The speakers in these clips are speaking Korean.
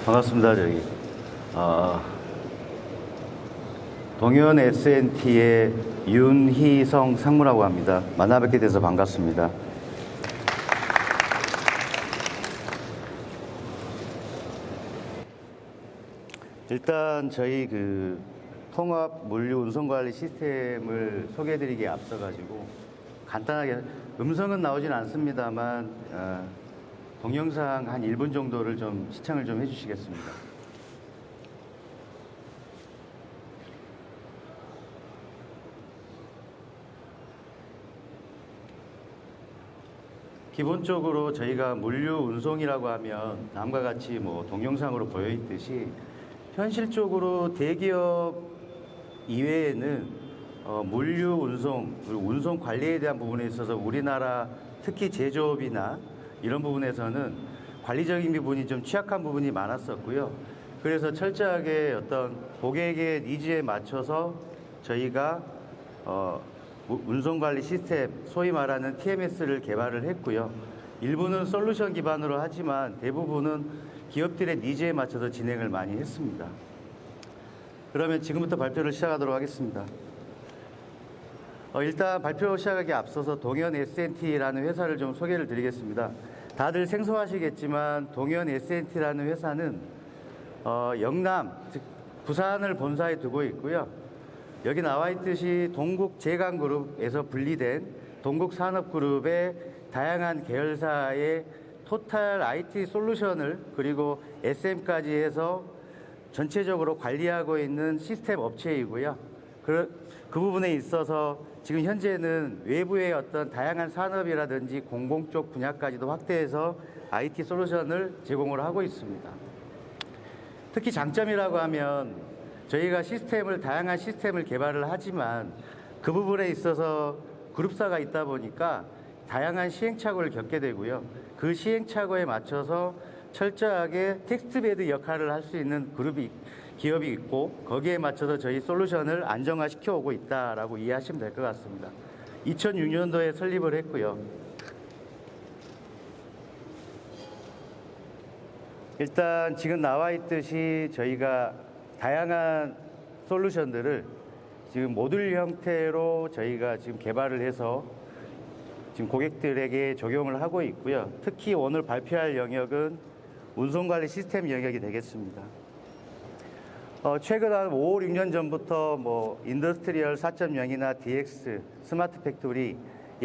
반갑습니다. 동현 S&T의 윤희성 상무라고 합니다. 만나 뵙게 돼서 반갑습니다. 일단 저희 통합 물류 운송 관리 시스템을 소개해드리기에 앞서가지고 간단하게 음성은 나오진 않습니다만 동영상 한 1분 정도를 좀 시청을 좀 해주시겠습니다. 기본적으로 저희가 물류 운송이라고 하면 다음과 같이 동영상으로 보여 있듯이 현실적으로 대기업 이외에는 물류 운송, 그리고 운송 관리에 대한 부분에 있어서 우리나라 특히 제조업이나 이런 부분에서는 관리적인 부분이 좀 취약한 부분이 많았었고요. 그래서 철저하게 어떤 고객의 니즈에 맞춰서 저희가 운송관리 시스템, 소위 말하는 TMS를 개발을 했고요. 일부는 솔루션 기반으로 하지만 대부분은 기업들의 니즈에 맞춰서 진행을 많이 했습니다. 그러면 지금부터 발표를 시작하도록 하겠습니다. 일단 발표 시작하기에 앞서서 동현 S&T라는 회사를 좀 소개를 드리겠습니다. 다들 생소하시겠지만 동현 S&T라는 회사는 영남, 즉 부산을 본사에 두고 있고요. 여기 나와 있듯이 동국제강그룹에서 분리된 동국산업그룹의 다양한 계열사의 토탈 IT 솔루션을 그리고 SM까지 해서 전체적으로 관리하고 있는 시스템 업체이고요. 그 부분에 있어서 지금 현재는 외부의 어떤 다양한 산업이라든지 공공 쪽 분야까지도 확대해서 IT 솔루션을 제공을 하고 있습니다. 특히 장점이라고 하면 저희가 다양한 시스템을 개발을 하지만 그 부분에 있어서 그룹사가 있다 보니까 다양한 시행착오를 겪게 되고요. 그 시행착오에 맞춰서 철저하게 텍스트베드 역할을 할 수 있는 기업이 있고 거기에 맞춰서 저희 솔루션을 안정화시켜 오고 있다라고 이해하시면 될 것 같습니다. 2006년도에 설립을 했고요. 일단 지금 나와 있듯이 저희가 다양한 솔루션들을 지금 모듈 형태로 저희가 지금 개발을 해서 지금 고객들에게 적용을 하고 있고요. 특히 오늘 발표할 영역은 운송관리 시스템 영역이 되겠습니다. 최근 한 5, 6년 전부터 인더스트리얼 4.0이나 DX, 스마트 팩토리에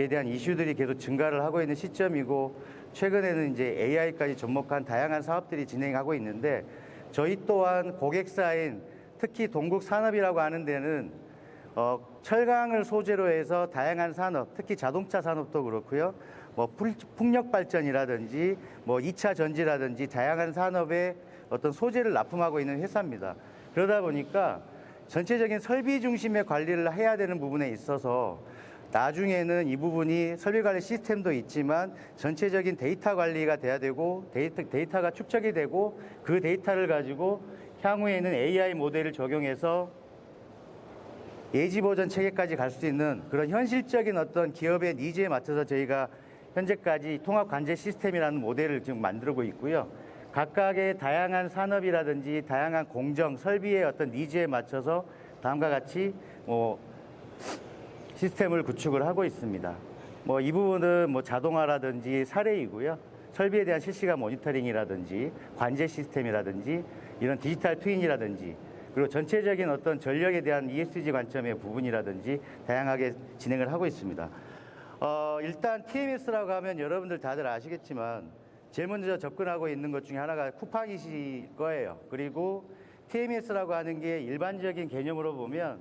대한 이슈들이 계속 증가를 하고 있는 시점이고 최근에는 이제 AI까지 접목한 다양한 사업들이 진행하고 있는데 저희 또한 고객사인 특히 동국산업이라고 하는 데는 철강을 소재로 해서 다양한 산업, 특히 자동차 산업도 그렇고요. 풍력 발전이라든지 2차 전지라든지 다양한 산업에 어떤 소재를 납품하고 있는 회사입니다. 그러다 보니까 전체적인 설비 중심의 관리를 해야 되는 부분에 있어서 나중에는 이 부분이 설비 관리 시스템도 있지만 전체적인 데이터 관리가 돼야 되고 데이터가 축적이 되고 그 데이터를 가지고 향후에는 AI 모델을 적용해서 예지 버전 체계까지 갈 수 있는 그런 현실적인 어떤 기업의 니즈에 맞춰서 저희가 현재까지 통합 관제 시스템이라는 모델을 지금 만들고 있고요. 각각의 다양한 산업이라든지 다양한 공정, 설비의 어떤 니즈에 맞춰서 다음과 같이 시스템을 구축을 하고 있습니다. 이 부분은 자동화라든지 사례이고요. 설비에 대한 실시간 모니터링이라든지 관제 시스템이라든지 이런 디지털 트윈이라든지 그리고 전체적인 어떤 전력에 대한 ESG 관점의 부분이라든지 다양하게 진행을 하고 있습니다. 일단 TMS라고 하면 여러분들 다들 아시겠지만 제일 먼저 접근하고 있는 것 중에 하나가 쿠팡이실 거예요. 그리고 TMS라고 하는 게 일반적인 개념으로 보면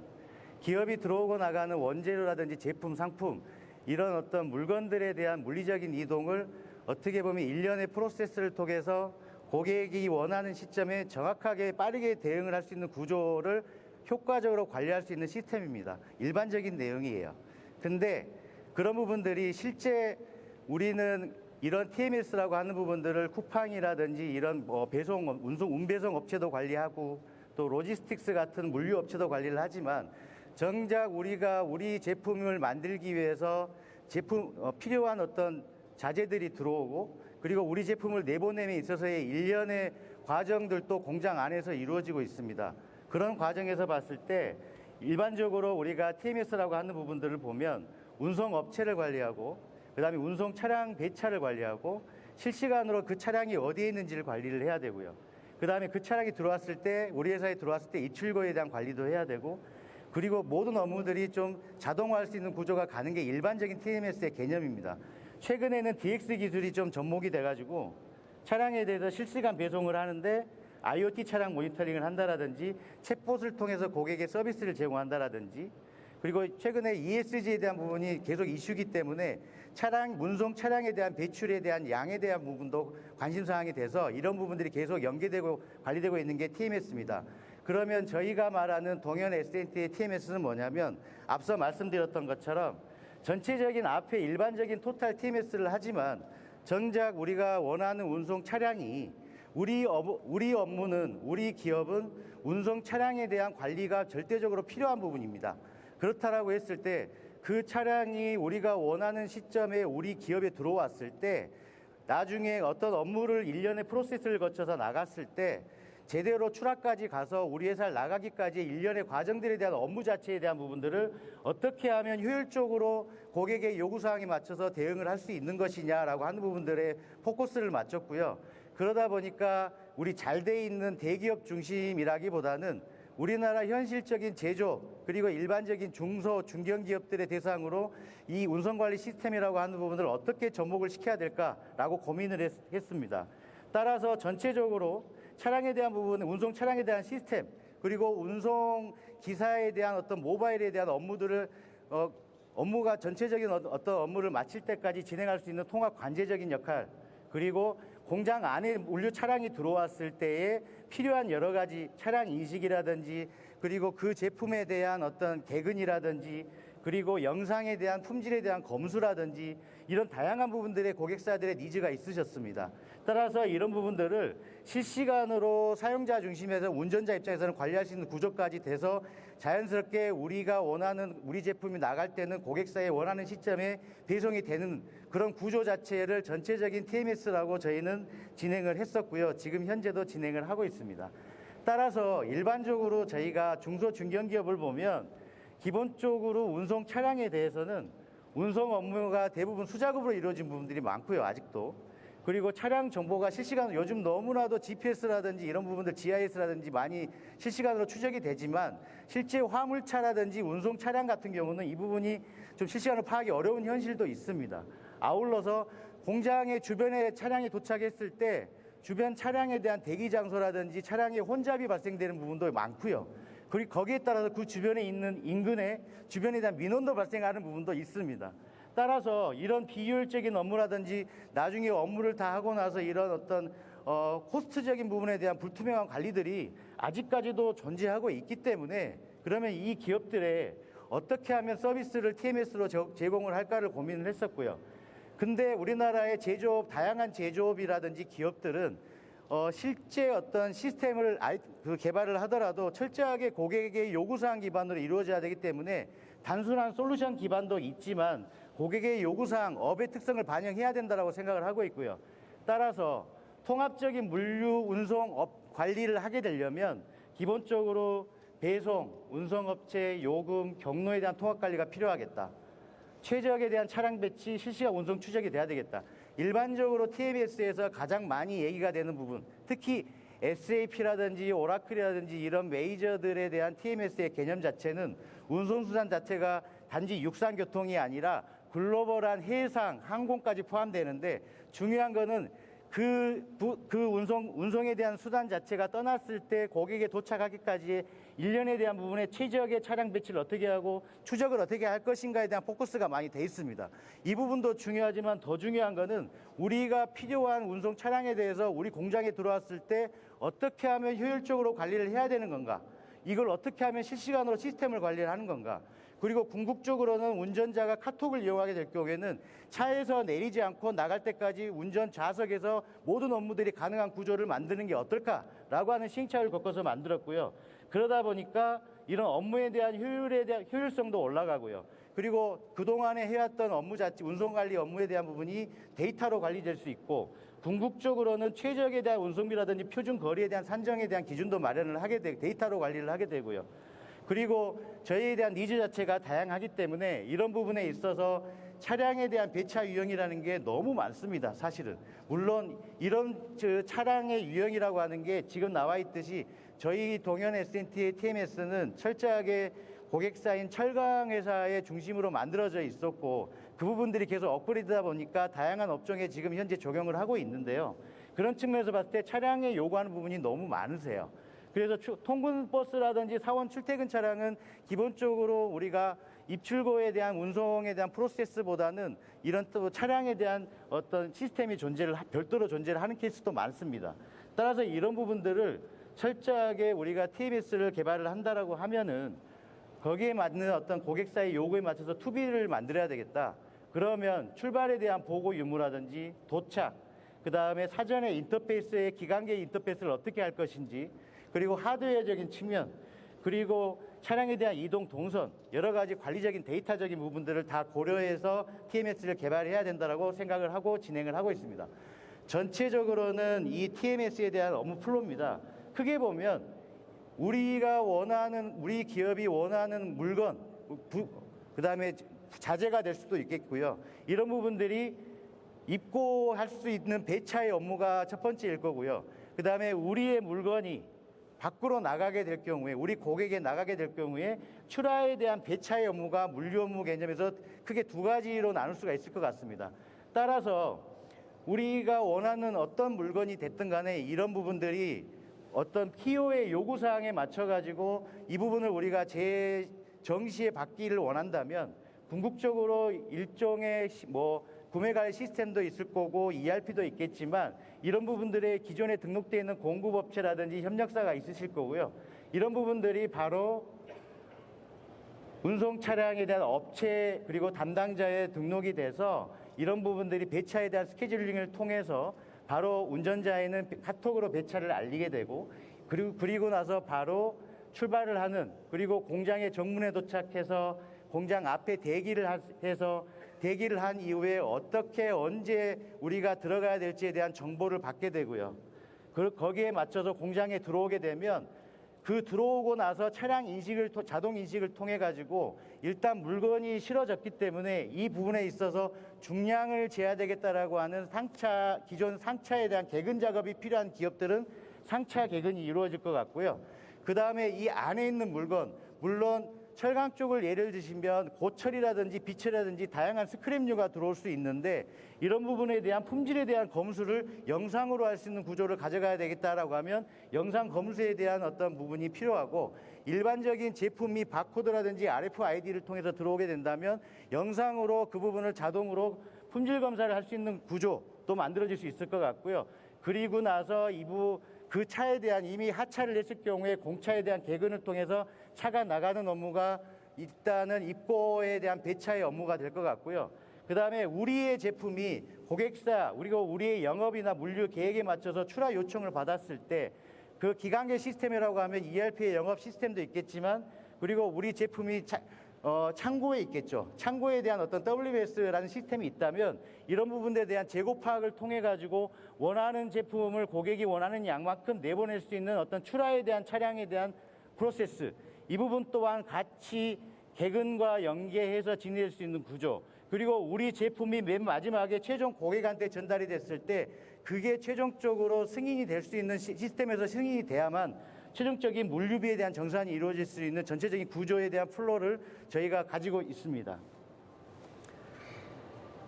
기업이 들어오고 나가는 원재료라든지 제품, 상품 이런 어떤 물건들에 대한 물리적인 이동을 어떻게 보면 일련의 프로세스를 통해서 고객이 원하는 시점에 정확하게 빠르게 대응을 할 수 있는 구조를 효과적으로 관리할 수 있는 시스템입니다. 일반적인 내용이에요. 근데 그런 부분들이 실제 우리는 이런 TMS라고 하는 부분들을 쿠팡이라든지 이런 운배송 업체도 관리하고 또 로지스틱스 같은 물류 업체도 관리를 하지만 정작 우리가 우리 제품을 만들기 위해서 필요한 어떤 자재들이 들어오고 그리고 우리 제품을 내보냄에 있어서의 일련의 과정들도 공장 안에서 이루어지고 있습니다. 그런 과정에서 봤을 때 일반적으로 우리가 TMS라고 하는 부분들을 보면 운송업체를 관리하고 그다음에 운송 차량 배차를 관리하고 실시간으로 그 차량이 어디에 있는지를 관리를 해야 되고요. 그다음에 그 차량이 들어왔을 때 우리 회사에 들어왔을 때 입출고에 대한 관리도 해야 되고 그리고 모든 업무들이 좀 자동화할 수 있는 구조가 가는 게 일반적인 TMS의 개념입니다. 최근에는 DX 기술이 좀 접목이 돼가지고 차량에 대해서 실시간 배송을 하는데 IoT 차량 모니터링을 한다라든지 챗봇을 통해서 고객의 서비스를 제공한다라든지 그리고 최근에 ESG에 대한 부분이 계속 이슈기 때문에 운송 차량에 대한 배출에 대한 양에 대한 부분도 관심사항이 돼서 이런 부분들이 계속 연계되고 관리되고 있는 게 TMS입니다. 그러면 저희가 말하는 동현 S&T의 TMS는 뭐냐면 앞서 말씀드렸던 것처럼 전체적인 앞에 일반적인 토탈 TMS를 하지만 정작 우리가 원하는 운송 차량이 우리 업무는 우리 기업은 운송 차량에 대한 관리가 절대적으로 필요한 부분입니다. 그렇다라고 했을 때 그 차량이 우리가 원하는 시점에 우리 기업에 들어왔을 때 나중에 어떤 업무를 일련의 프로세스를 거쳐서 나갔을 때 제대로 출하까지 가서 우리 회사를 나가기까지 일련의 과정들에 대한 업무 자체에 대한 부분들을 어떻게 하면 효율적으로 고객의 요구사항에 맞춰서 대응을 할 수 있는 것이냐라고 하는 부분들에 포커스를 맞췄고요. 그러다 보니까 우리 잘 돼 있는 대기업 중심이라기보다는 우리나라 현실적인 제조 그리고 일반적인 중소 중견기업들의 대상으로 이 운송관리 시스템이라고 하는 부분을 어떻게 접목을 시켜야 될까라고 고민을 했습니다. 따라서 전체적으로 차량에 대한 부분은 운송 차량에 대한 시스템 그리고 운송 기사에 대한 어떤 모바일에 대한 업무들을 업무가 전체적인 어떤 업무를 마칠 때까지 진행할 수 있는 통합 관제적인 역할 그리고 공장 안에 물류 차량이 들어왔을 때에 필요한 여러 가지 차량 인식이라든지 그리고 그 제품에 대한 어떤 개근이라든지 그리고 영상에 대한 품질에 대한 검수라든지 이런 다양한 부분들의 고객사들의 니즈가 있으셨습니다. 따라서 이런 부분들을 실시간으로 사용자 중심에서 운전자 입장에서는 관리할 수 있는 구조까지 돼서 자연스럽게 우리가 원하는 우리 제품이 나갈 때는 고객사에 원하는 시점에 배송이 되는 그런 구조 자체를 전체적인 TMS라고 저희는 진행을 했었고요. 지금 현재도 진행을 하고 있습니다. 따라서 일반적으로 저희가 중소 중견기업을 보면 기본적으로 운송 차량에 대해서는 운송 업무가 대부분 수작업으로 이루어진 부분들이 많고요. 아직도. 그리고 차량 정보가 실시간으로 요즘 너무나도 GPS라든지 이런 부분들 GIS라든지 많이 실시간으로 추적이 되지만 실제 화물차라든지 운송 차량 같은 경우는 이 부분이 좀 실시간으로 파악이 어려운 현실도 있습니다. 아울러서 공장의 주변에 차량이 도착했을 때 주변 차량에 대한 대기 장소라든지 차량의 혼잡이 발생되는 부분도 많고요. 그리고 거기에 따라서 그 주변에 있는 인근의 주변에 대한 민원도 발생하는 부분도 있습니다. 따라서 이런 비효율적인 업무라든지 나중에 업무를 다 하고 나서 이런 어떤 코스트적인 부분에 대한 불투명한 관리들이 아직까지도 존재하고 있기 때문에 그러면 이 기업들에 어떻게 하면 서비스를 TMS로 제공을 할까를 고민을 했었고요. 근데 우리나라의 제조업, 다양한 제조업이라든지 기업들은 실제 어떤 시스템을 개발을 하더라도 철저하게 고객의 요구사항 기반으로 이루어져야 되기 때문에 단순한 솔루션 기반도 있지만 고객의 요구사항, 업의 특성을 반영해야 된다고 생각을 하고 있고요. 따라서 통합적인 물류 운송 업 관리를 하게 되려면 기본적으로 배송, 운송업체, 요금, 경로에 대한 통합 관리가 필요하겠다. 최적에 대한 차량 배치, 실시간 운송 추적이 돼야 되겠다. 일반적으로 TMS에서 가장 많이 얘기가 되는 부분, 특히 SAP라든지 오라클이라든지 이런 메이저들에 대한 TMS의 개념 자체는 운송수단 자체가 단지 육상교통이 아니라 글로벌한 해상, 항공까지 포함되는데 중요한 거는 운송에 대한 수단 자체가 떠났을 때 고객에 도착하기까지의 일련에 대한 부분에 최적의 차량 배치를 어떻게 하고 추적을 어떻게 할 것인가에 대한 포커스가 많이 돼 있습니다. 이 부분도 중요하지만 더 중요한 거는 우리가 필요한 운송 차량에 대해서 우리 공장에 들어왔을 때 어떻게 하면 효율적으로 관리를 해야 되는 건가? 이걸 어떻게 하면 실시간으로 시스템을 관리를 하는 건가? 그리고 궁극적으로는 운전자가 카톡을 이용하게 될 경우에는 차에서 내리지 않고 나갈 때까지 운전 좌석에서 모든 업무들이 가능한 구조를 만드는 게 어떨까라고 하는 시행착오를 겪어서 만들었고요. 그러다 보니까 이런 업무에 대한 효율성도 올라가고요. 그리고 그동안에 해왔던 업무 자체, 운송관리 업무에 대한 부분이 데이터로 관리될 수 있고, 궁극적으로는 최적에 대한 운송비라든지 표준 거리에 대한 산정에 대한 기준도 마련을 하게 되고 데이터로 관리를 하게 되고요. 그리고 저희에 대한 니즈 자체가 다양하기 때문에 이런 부분에 있어서 차량에 대한 배차 유형이라는 게 너무 많습니다. 사실은. 물론 이런 차량의 유형이라고 하는 게 지금 나와 있듯이 저희 동현 S&T의 TMS는 철저하게 고객사인 철강회사의 중심으로 만들어져 있었고, 그 부분들이 계속 업그레이드다 보니까 다양한 업종에 지금 현재 적용을 하고 있는데요. 그런 측면에서 봤을 때 차량에 요구하는 부분이 너무 많으세요. 그래서 통근 버스라든지 사원 출퇴근 차량은 기본적으로 우리가 입출고에 대한 운송에 대한 프로세스보다는 이런 또 차량에 대한 어떤 시스템이 별도로 존재를 하는 케이스도 많습니다. 따라서 이런 부분들을 철저하게 우리가 TMS를 개발을 한다라고 하면은 거기에 맞는 어떤 고객사의 요구에 맞춰서 투비를 만들어야 되겠다. 그러면 출발에 대한 보고 유무라든지 도착, 그 다음에 사전에 인터페이스의 기관계 인터페이스를 어떻게 할 것인지, 그리고 하드웨어적인 측면, 그리고 차량에 대한 이동 동선, 여러 가지 관리적인 데이터적인 부분들을 다 고려해서 TMS를 개발해야 된다고 생각을 하고 진행을 하고 있습니다. 전체적으로는 이 TMS에 대한 업무 플로우입니다. 크게 보면 우리가 원하는, 우리 기업이 원하는 물건, 그 다음에 자재가 될 수도 있겠고요. 이런 부분들이 입고할 수 있는 배차의 업무가 첫 번째일 거고요. 그 다음에 우리의 물건이 밖으로 나가게 될 경우에, 우리 고객에 나가게 될 경우에 출하에 대한 배차의 업무가 물류 업무 개념에서 크게 두 가지로 나눌 수가 있을 것 같습니다. 따라서 우리가 원하는 어떤 물건이 됐든 간에 이런 부분들이 어떤 PO의 요구사항에 맞춰가지고 이 부분을 우리가 정시에 받기를 원한다면 궁극적으로 일종의 구매관리 시스템도 있을 거고 ERP도 있겠지만 이런 부분들에 기존에 등록되어 있는 공급업체라든지 협력사가 있으실 거고요. 이런 부분들이 바로 운송 차량에 대한 업체 그리고 담당자의 등록이 돼서 이런 부분들이 배차에 대한 스케줄링을 통해서 바로 운전자에는 카톡으로 배차를 알리게 되고 그리고 나서 바로 출발을 하는, 그리고 공장의 정문에 도착해서 공장 앞에 대기를 한 이후에 어떻게 언제 우리가 들어가야 될지에 대한 정보를 받게 되고요. 거기에 맞춰서 공장에 들어오게 되면 그 들어오고 나서 차량 인식을 자동 인식을 통해 가지고 일단 물건이 실어졌기 때문에 이 부분에 있어서 중량을 재야 되겠다라고 하는 기존 상차에 대한 개근 작업이 필요한 기업들은 상차 개근이 이루어질 것 같고요. 그 다음에 이 안에 있는 물건, 물론 철강 쪽을 예를 드시면 고철이라든지 비철이라든지 다양한 스크랩류가 들어올 수 있는데 이런 부분에 대한 품질에 대한 검수를 영상으로 할 수 있는 구조를 가져가야 되겠다라고 하면 영상 검수에 대한 어떤 부분이 필요하고, 일반적인 제품이 바코드라든지 RFID를 통해서 들어오게 된다면 영상으로 그 부분을 자동으로 품질 검사를 할 수 있는 구조도 만들어질 수 있을 것 같고요. 그리고 나서 그 차에 대한 이미 하차를 했을 경우에 공차에 대한 개근을 통해서 차가 나가는 업무가 일단은 입고에 대한 배차의 업무가 될 것 같고요. 그 다음에 우리의 제품이 고객사, 그리고 우리의 영업이나 물류 계획에 맞춰서 출하 요청을 받았을 때 그 기관계 시스템이라고 하면 ERP의 영업 시스템도 있겠지만, 그리고 우리 제품이 창고에 있겠죠. 창고에 대한 어떤 WBS라는 시스템이 있다면 이런 부분에 대한 재고 파악을 통해 가지고 원하는 제품을 고객이 원하는 양만큼 내보낼 수 있는 어떤 출하에 대한 차량에 대한 프로세스, 이 부분 또한 같이 개근과 연계해서 진행될 수 있는 구조, 그리고 우리 제품이 맨 마지막에 최종 고객한테 전달이 됐을 때 그게 최종적으로 승인이 될 수 있는 시스템에서 승인이 돼야만 최종적인 물류비에 대한 정산이 이루어질 수 있는 전체적인 구조에 대한 플로우를 저희가 가지고 있습니다.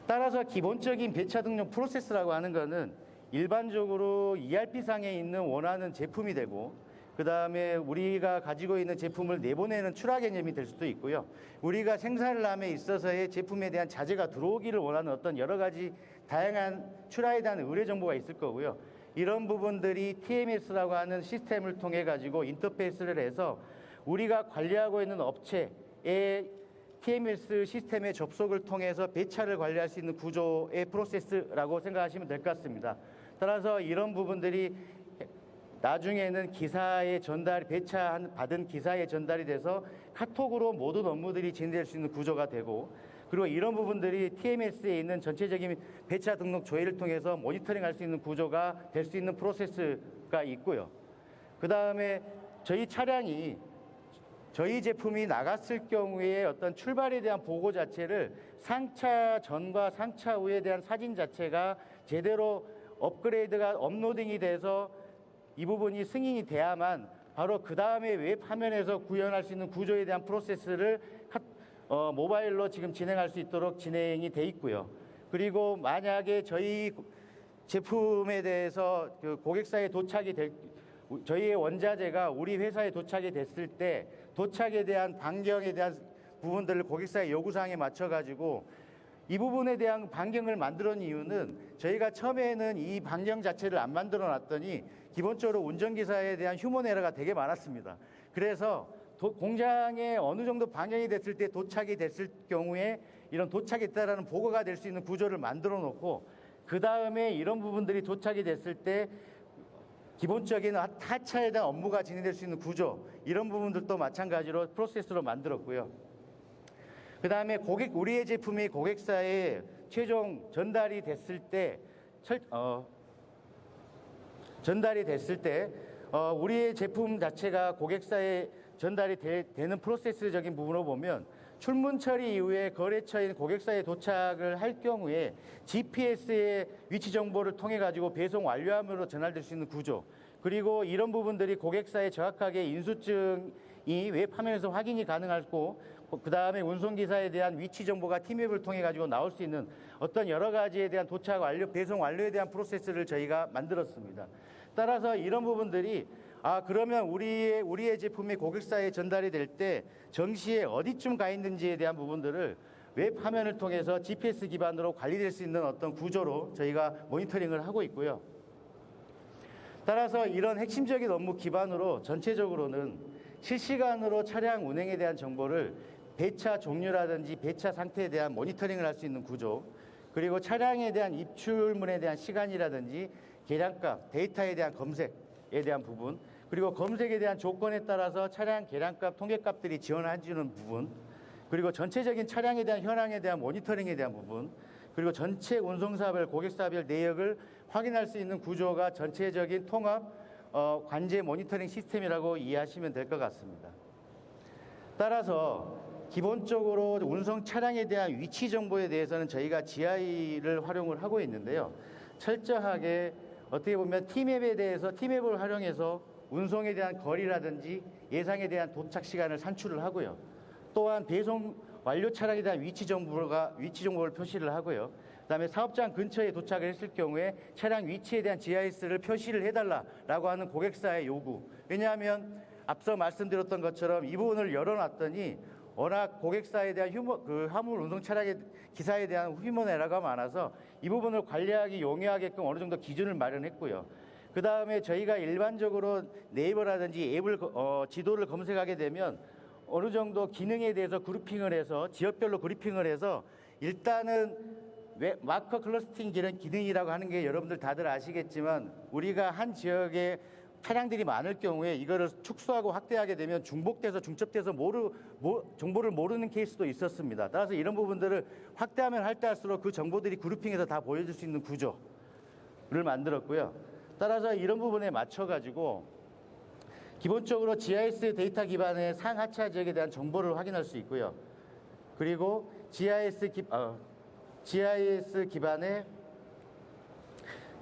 따라서 기본적인 배차 등록 프로세스라고 하는 것은 일반적으로 ERP상에 있는 원하는 제품이 되고, 그 다음에 우리가 가지고 있는 제품을 내보내는 출하 개념이 될 수도 있고요. 우리가 생산을 함에 있어서의 제품에 대한 자재가 들어오기를 원하는 어떤 여러 가지 다양한 출하에 대한 의뢰 정보가 있을 거고요. 이런 부분들이 TMS라고 하는 시스템을 통해 가지고 인터페이스를 해서 우리가 관리하고 있는 업체의 TMS 시스템의 접속을 통해서 배차를 관리할 수 있는 구조의 프로세스라고 생각하시면 될 것 같습니다. 따라서 이런 부분들이 나중에는 기사에 받은 기사에 전달이 돼서 카톡으로 모든 업무들이 진행될 수 있는 구조가 되고, 그리고 이런 부분들이 TMS에 있는 전체적인 배차 등록 조회를 통해서 모니터링할 수 있는 구조가 될 수 있는 프로세스가 있고요. 그 다음에 저희 차량이 저희 제품이 나갔을 경우에 어떤 출발에 대한 보고 자체를 상차 전과 상차 후에 대한 사진 자체가 제대로 업그레이드가 업로딩이 돼서 이 부분이 승인이 돼야만 바로 그 다음에 웹 화면에서 구현할 수 있는 구조에 대한 프로세스를 모바일로 지금 진행할 수 있도록 진행이 돼 있고요. 그리고 만약에 저희 제품에 대해서 그 고객사에 도착이 될 저희의 원자재가 우리 회사에 도착이 됐을 때 도착에 대한 반경에 대한 부분들을 고객사의 요구사항에 맞춰가지고 이 부분에 대한 반경을 만들어 놓은 이유는 저희가 처음에는 이 반경 자체를 안 만들어 놨더니 기본적으로 운전기사에 대한 휴먼 에러가 되게 많았습니다. 그래서 공장에 어느 정도 반경이 됐을 때 도착이 됐을 경우에 이런 도착이 됐다라는 보고가 될 수 있는 구조를 만들어 놓고 그 다음에 이런 부분들이 도착이 됐을 때 기본적인 하차에 대한 업무가 진행될 수 있는 구조, 이런 부분들도 마찬가지로 프로세스로 만들었고요. 그 다음에 우리의 제품이 고객사에 최종 전달이 됐을 때, 우리의 제품 자체가 고객사에 전달이 되는 프로세스적인 부분으로 보면 출문 처리 이후에 거래처인 고객사에 도착을 할 경우에 GPS의 위치 정보를 통해 가지고 배송 완료함으로 전달될 수 있는 구조, 그리고 이런 부분들이 고객사에 정확하게 인수증이 웹 화면에서 확인이 가능하고 그 다음에 운송기사에 대한 위치 정보가 팀앱을 통해 가지고 나올 수 있는 어떤 여러 가지에 대한 도착 완료, 배송 완료에 대한 프로세스를 저희가 만들었습니다. 따라서 이런 부분들이 그러면 우리의 제품이 고객사에 전달이 될 때 정시에 어디쯤 가 있는지에 대한 부분들을 웹 화면을 통해서 GPS 기반으로 관리될 수 있는 어떤 구조로 저희가 모니터링을 하고 있고요. 따라서 이런 핵심적인 업무 기반으로 전체적으로는 실시간으로 차량 운행에 대한 정보를 배차 종류라든지 배차 상태에 대한 모니터링을 할 수 있는 구조, 그리고 차량에 대한 입출문에 대한 시간이라든지 계량값, 데이터에 대한 검색에 대한 부분, 그리고 검색에 대한 조건에 따라서 차량 계량값, 통계값들이 지원해주는 부분, 그리고 전체적인 차량에 대한 현황에 대한 모니터링에 대한 부분, 그리고 전체 운송사별, 고객사별 내역을 확인할 수 있는 구조가 전체적인 통합 관제 모니터링 시스템이라고 이해하시면 될 것 같습니다. 따라서 기본적으로 운송 차량에 대한 위치 정보에 대해서는 저희가 GI를 활용을 하고 있는데요. 철저하게 어떻게 보면 팀앱에 대해서 팀앱을 활용해서 운송에 대한 거리라든지 예상에 대한 도착 시간을 산출을 하고요. 또한 배송 완료 차량에 대한 위치 정보를 표시를 하고요. 그다음에 사업장 근처에 도착을 했을 경우에 차량 위치에 대한 GIS를 표시를 해달라라고 하는 고객사의 요구. 왜냐하면 앞서 말씀드렸던 것처럼 이 부분을 열어놨더니 워낙 고객사에 대한 화물 운송 차량의 기사에 대한 휴먼 에러가 많아서 이 부분을 관리하기 용이하게끔 어느 정도 기준을 마련했고요. 그 다음에 저희가 일반적으로 네이버라든지 앱을 지도를 검색하게 되면 어느 정도 기능에 대해서 그룹핑을 해서 지역별로 그룹핑을 해서 일단은 마커 클러스팅 기능이라고 하는 게 여러분들 다들 아시겠지만 우리가 한 지역에 차량들이 많을 경우에 이거를 축소하고 확대하게 되면 중복돼서 중첩돼서 정보를 모르는 케이스도 있었습니다. 따라서 이런 부분들을 확대하면 할수록 그 정보들이 그룹핑해서 다 보여줄 수 있는 구조를 만들었고요. 따라서 이런 부분에 맞춰가지고 기본적으로 GIS 데이터 기반의 상하차 지역에 대한 정보를 확인할 수 있고요. 그리고 GIS 기반의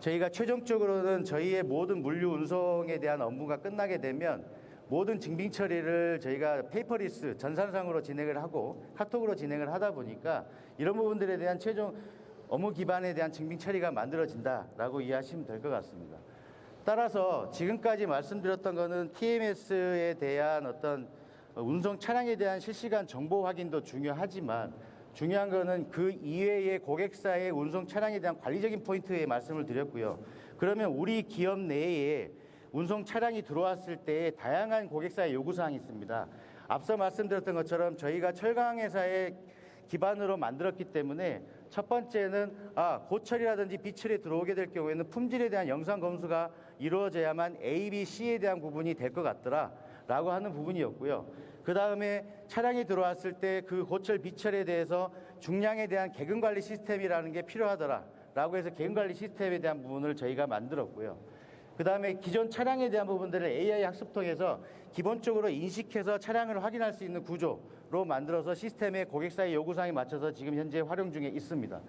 저희가 최종적으로는 저희의 모든 물류 운송에 대한 업무가 끝나게 되면 모든 증빙 처리를 저희가 페이퍼리스 전산상으로 진행을 하고 카톡으로 진행을 하다 보니까 이런 부분들에 대한 최종 업무 기반에 대한 증빙 처리가 만들어진다라고 이해하시면 될 것 같습니다. 따라서 지금까지 말씀드렸던 거는 TMS에 대한 어떤 운송 차량에 대한 실시간 정보 확인도 중요하지만 중요한 거는 그 이외의 고객사의 운송 차량에 대한 관리적인 포인트에 말씀을 드렸고요. 그러면 우리 기업 내에 운송 차량이 들어왔을 때 다양한 고객사의 요구사항이 있습니다. 앞서 말씀드렸던 것처럼 저희가 철강회사의 기반으로 만들었기 때문에 첫 번째는 고철이라든지 비철이 들어오게 될 경우에는 품질에 대한 영상 검수가 이루어져야만 A, B, C에 대한 구분이 될 것 같더라 라고 하는 부분이었고요. 그 다음에 차량이 들어왔을 때 그 고철 비철에 대해서 중량에 대한 개근 관리 시스템이라는 게 필요하더라라고 해서 개근 관리 시스템에 대한 부분을 저희가 만들었고요. 그 다음에 기존 차량에 대한 부분들을 AI 학습 통해서 기본적으로 인식해서 차량을 확인할 수 있는 구조로 만들어서 시스템의 고객사의 요구사항에 맞춰서 지금 현재 활용 중에 있습니다.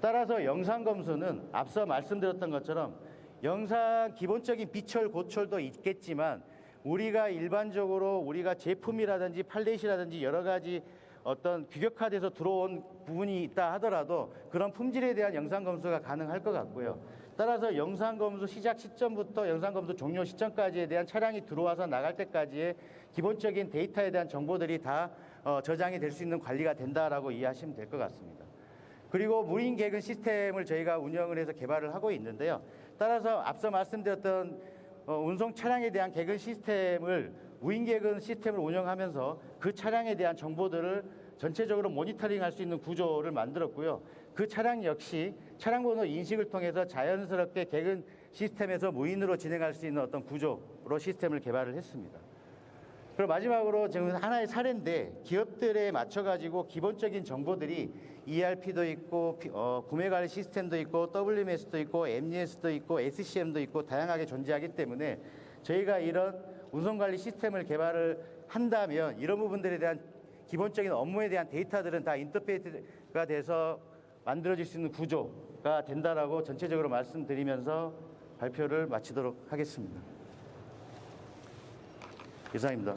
따라서 영상 검수는 앞서 말씀드렸던 것처럼 영상 기본적인 비철, 고철도 있겠지만 우리가 일반적으로 우리가 제품이라든지 팔렛이라든지 여러 가지 어떤 규격화돼서 들어온 부분이 있다 하더라도 그런 품질에 대한 영상 검수가 가능할 것 같고요. 따라서 영상 검수 시작 시점부터 영상 검수 종료 시점까지에 대한 차량이 들어와서 나갈 때까지의 기본적인 데이터에 대한 정보들이 다 저장이 될 수 있는 관리가 된다라고 이해하시면 될 것 같습니다. 그리고 무인 개근 시스템을 저희가 운영을 해서 개발을 하고 있는데요. 따라서 앞서 말씀드렸던 운송 차량에 대한 개근 시스템을 무인 개근 시스템을 운영하면서 그 차량에 대한 정보들을 전체적으로 모니터링할 수 있는 구조를 만들었고요. 그 차량 역시 차량 번호 인식을 통해서 자연스럽게 개근 시스템에서 무인으로 진행할 수 있는 어떤 구조로 시스템을 개발을 했습니다. 그리고 마지막으로 지금 하나의 사례인데 기업들에 맞춰가지고 기본적인 정보들이 ERP도 있고 구매관리 시스템도 있고 WMS도 있고 MES도 있고 SCM도 있고 다양하게 존재하기 때문에 저희가 이런 운송관리 시스템을 개발을 한다면 이런 부분들에 대한 기본적인 업무에 대한 데이터들은 다 인터페이스가 돼서 만들어질 수 있는 구조가 된다라고 전체적으로 말씀드리면서 발표를 마치도록 하겠습니다. 이상입니다.